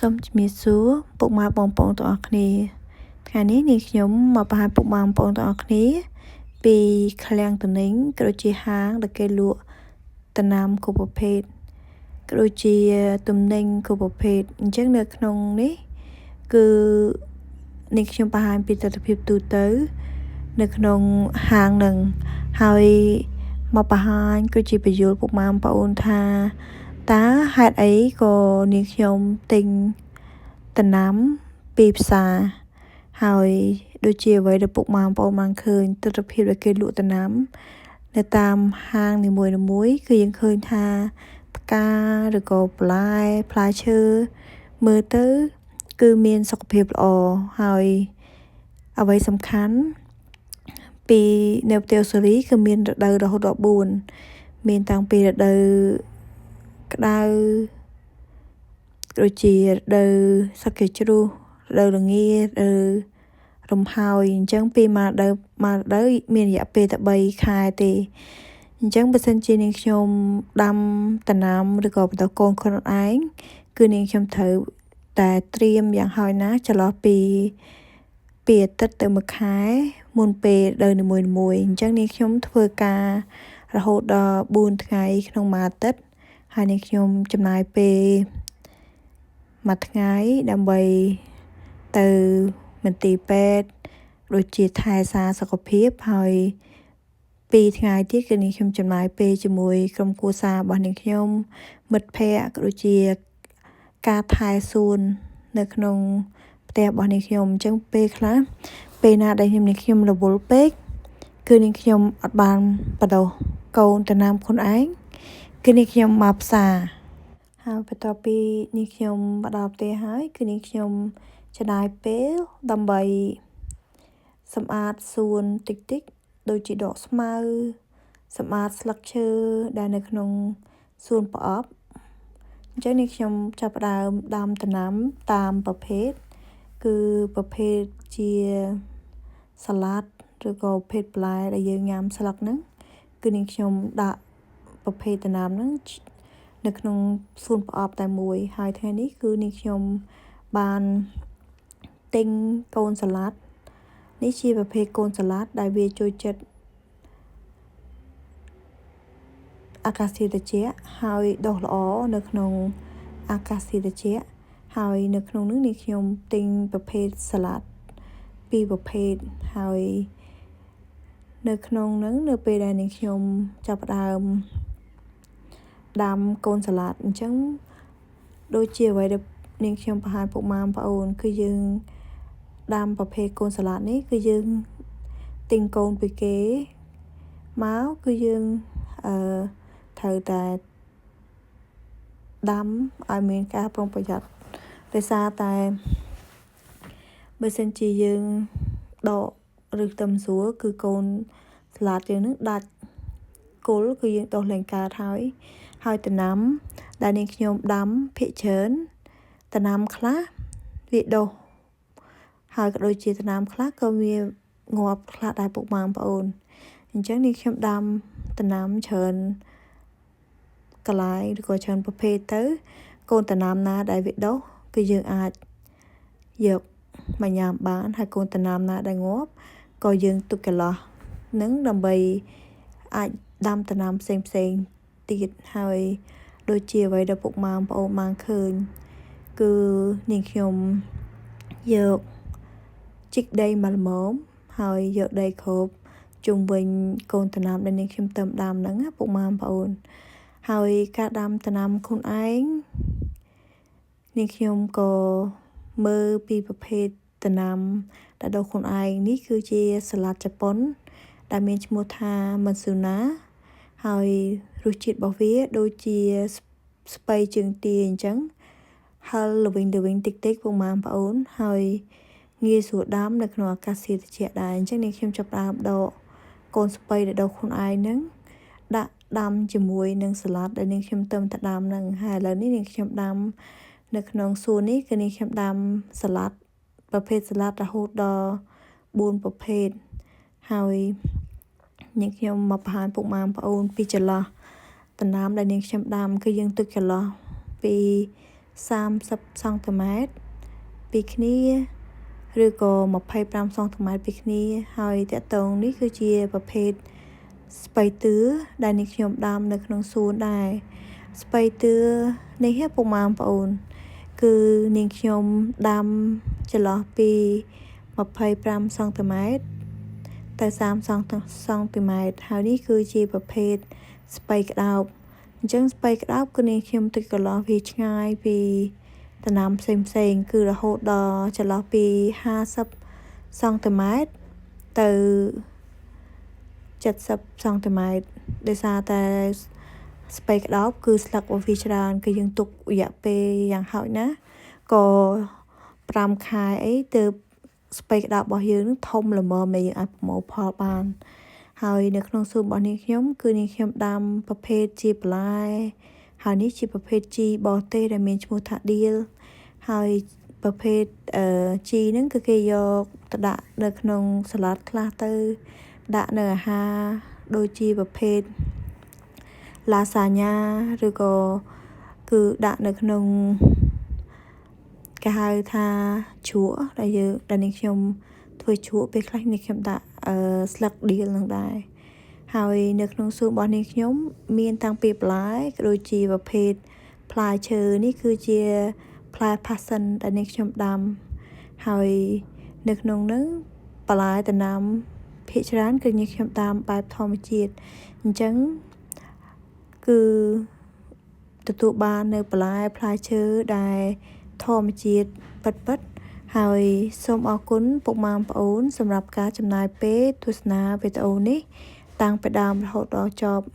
សូមជំរាបសួរពុកម៉ែបងប្អូនទាំងអស់គ្នាថ្ងៃនេះនាងខ្ញុំមកបង្ហាញពុកម៉ែបងប្អូនទាំងអស់គ្នាពីឃ្លាំងទំនិញក៏ដូចជាហាងដែលគេលក់ដំណាំគ្រប់ប្រភេទក៏ដូចជាទំនិញគ្រប់ប្រភេទអញ្ចឹងនៅក្នុងនេះគឺនាងខ្ញុំបង្ហាញពីទស្សនវិជ្ជាទូទៅនៅក្នុងហាងនឹងហើយមកបង្ហាញគឺជាបញ្យល់ពុកម៉ែបងប្អូនថាតើហេតុអីក៏នាងខ្ញុំទិញដំណាំពីផ្សារហើយដូចជាអ្វីដែលពុកម៉ែបងប្អូនបានឃើញទស្សនវិជ្ជាដែលគេលក់ដំណាំនៅតាមហាងនីមួយៗគឺយើងឃើញថាផ្កាឬក៏បន្លែផ្លែឈើមើលទៅគឺមានសុខភាពល្អហើយអ្វីសំខាន់ពីនៅប្រទេសអូស្ត្រាលីគឺមានរដូវរហូតដល់4មានតាំងពីរដូវក្តៅដូចជារដូវសក្តិជ្រុះរដូវល្ងាររំហើយអញ្ចឹងពីមួយរដូវមានរយៈពេលតែ3ខែទេអញ្ចឹងបើសិនជានាងខ្ញុំដាំដំណាំឬក៏បន្តកូនខ្លួនឯងគឺនាងខ្ញុំត្រូវតែត្រៀមយ៉ាងហោចណាស់ចន្លោះពីអាទិត្យទៅ1ខែមុនពេលរដូវនីមួយៗអញ្ចឹងនាងខ្ញុំធ្វើការរហូតដល់4ថ្ងៃក្នុងមួយអាទិត្យហើយនាងខ្ញុំចំណាយពេលមួយថ្ងៃដើម្បីទៅមន្ទីរពេទ្យដូចជាថែសារសុខភាពហើយ2ថ្ងៃទៀតគឺនាងខ្ញុំចំណាយពេលជាមួយក្រុមគ្រួសាររបស់នាងខ្ញុំមិត្តភ័ក្តិក៏ដូចជាការថែសួននៅក្នុងផ្ទះរបស់នាងខ្ញុំអញ្ចឹងពេលខ្លះពេលណាដែលនាងខ្ញុំរវល់ពេកគឺនាងខ្ញុំអត់បានបដោះកូនដំណាំខ្លួនឯងគឺនាងខ្ញុំមកផ្សារហើយបន្ទាប់ពីនាងខ្ញុំមកដល់ផ្ទះហើយគឺនាងខ្ញុំចំណាយពេលដើម្បីសម្អាតសួនតិចដូចជាដកស្មៅសម្អាតស្លឹកឈើដែលនៅក្នុងសួនប្រអប់អញ្ចឹងនាងខ្ញុំចាប់ផ្ដើមដាំដំណាំតាមប្រភេទគឺប្រភេទជាសាឡាត់ឬក៏ប្រភេទបន្លែដែលយើងញ៉ាំស្លឹកហ្នឹងគឺនាងខ្ញុំដាក់ប្រភេទដំណាំហ្នឹងនៅក្នុងសួនប្រអប់តែមួយហើយថ្ងៃនេះគឺនាងខ្ញុំបានទិញកូនសាឡាត់នេះជាប្រភេទកូនសាឡាត់ដែលវាចូលចិត្តអាកាសធាតុត្រជាក់ហើយដុះល្អនៅក្នុងអាកាសធាតុត្រជាក់ហើយនៅក្នុងនោះនាងខ្ញុំទិញប្រភេទសាឡាត់2ប្រភេទហើយនៅក្នុងហ្នឹងនៅពេលដែលនាងខ្ញុំចាប់ផ្ដើមដាំកូនសាឡាត់អញ្ចឹងដូចជាអ្វីដែលនាងខ្ញុំបង្ហាញពុកម៉ែបងប្អូនគឺយើងដាំប្រភេទកូនសាឡាត់នេះគឺយើងទិញកូនពីគេមកគឺយើងត្រូវតែដាំឲ្យមានការប្រុងប្រយ័ត្នដោយសារតែបើសិនជាយើងដកឬខ្ទឹមសួរគឺកូនសាឡាត់យើងនឹងដាច់គល់គឺយើងដុសលែងកើតហើយដំណាំដែលនាងខ្ញុំដាំភាគច្រើនដំណាំខ្លះវាដុះហើយក៏ដូចជាដំណាំខ្លះក៏វាងាប់ខ្លះដែរពុកម៉ែបងប្អូនអញ្ចឹងនាងខ្ញុំដាំដំណាំច្រើនកន្លែងឬក៏ច្រើនប្រភេទទៅកូនដំណាំណាដែលវាដុះគឺយើងអាចយកមកញ៉ាំបានហើយកូនដំណាំណាដែលងាប់ក៏យើងទុកចន្លោះនឹងដើម្បីអាចដាំដំណាំផ្សេងទៀតហើយដូចជាអ្វីដែលពុកម៉ែបងប្អូនបានឃើញគឺនាងខ្ញុំយកជីកដីមកល្មមហើយយកដីគ្របជុំវិញកូនដំណាំដែលនាងខ្ញុំទៅដាំហ្នឹងពុកម៉ែបងប្អូនហើយការដាំដំណាំខ្លួនឯងនាងខ្ញុំក៏មើលពីប្រភេទដំណាំដែលដុះខ្លួនឯងនេះគឺជាសាឡាត់ជប៉ុនដែលមានឈ្មោះថាម៉ាស៊ូណាហើយរសជាតិរបស់វាដូចជាស្ពៃជើងទាអញ្ចឹងហឹរល្វីងតិចពុកម៉ែបងប្អូនហើយងាយស្រួលដាំនៅក្នុងអាកាសធាតុត្រជាក់ដែរអញ្ចឹងនាងខ្ញុំចាប់ផ្ដើមដកកូនស្ពៃដែលដុះខ្លួនឯងហ្នឹងដាក់ដាំជាមួយនឹងសាឡាត់ដែលនាងខ្ញុំទៅដាំហ្នឹងហើយឥឡូវនេះនាងខ្ញុំដាំនៅក្នុងសួននេះគឺនាងខ្ញុំដាំសាឡាត់ប្រភេទសាឡាត់រហូតដល់4ប្រភេទហើយនាងខ្ញុំមកបង្ហាញពុកម៉ែបងប្អូនពីចន្លោះដំណាំដែលនាងខ្ញុំដាំគឺយើងទុកចន្លោះពី 30 សង់ទីម៉ែត្រពីគ្នាឬក៏25 សង់ទីម៉ែត្រពីគ្នាហើយតកតងនេះគឺជាប្រភេទស្ពៃតឿដែលនេះខ្ញុំដាំនៅក្នុងសួនដែរស្ពៃតឿនេះពុកម៉ែបងប្អូនគឺនាងខ្ញុំដាំចន្លោះពី25 សង់ទីម៉ែត្រទៅ30 សង់ទីម៉ែត្រហើយនេះគឺជាប្រភេទស្ពៃក្តោបអញ្ចឹងស្ពៃក្តោបគឺនាងខ្ញុំទឹកកន្លោះវាឆ្ងាយពីដំណាំផ្សេងគឺរហូតដល់ចន្លោះពី50 សង់ទីម៉ែត្រទៅ70 សង់ទីម៉ែត្រដោយសារតែស្ពៃក្តោបគឺស្លឹករបស់វាច្រើនគឺយើងទុករយៈពេលយ៉ាងហោចណាក៏5 ខែអីទើបស្ពៃក្តោបរបស់យើងនឹងធំល្មមដែលយើងអាចប្រមូលផលបានហើយនៅក្នុងសួនរបស់នាងខ្ញុំគឺនាងខ្ញុំដាំប្រភេទជាបន្លែហើយនេះជាប្រភេទជីបរទេសដែលមានឈ្មោះថាឌៀលហើយប្រភេទជីហ្នឹងគឺគេយកទៅដាក់នៅក្នុងសាឡាត់ខ្លះទៅដាក់នៅអាហារដូចជាប្រភេទឡាសាញ៉ាឬក៏គឺដាក់នៅក្នុងគេហៅថាជ្រក់ដែលនាងខ្ញុំធ្វើជ្រក់ពេលខ្លះនាងខ្ញុំដាក់ស្លឹកឌៀលនឹងដែរហើយនៅក្នុងសួនរបស់នាងខ្ញុំមានតាំងពីបន្លែក៏ដូចជាប្រភេទផ្លែឈើនេះគឺជាផ្លែ passion ដែលនាងខ្ញុំដាំហើយនៅក្នុងហ្នឹងបន្លែដំណាំភាគច្រើនគឺនាងខ្ញុំដាំបែបធម្មជាតិអញ្ចឹងគឺទទួលបាននៅបន្លែផ្លែឈើដែលធម្មជាតិពិតហើយសូមអរគុណពុកម៉ែបងប្អូនសម្រាប់ការចំណាយពេលទស្សនាវីដេអូនេះតាំងពីដើមរហូតដល់ចប់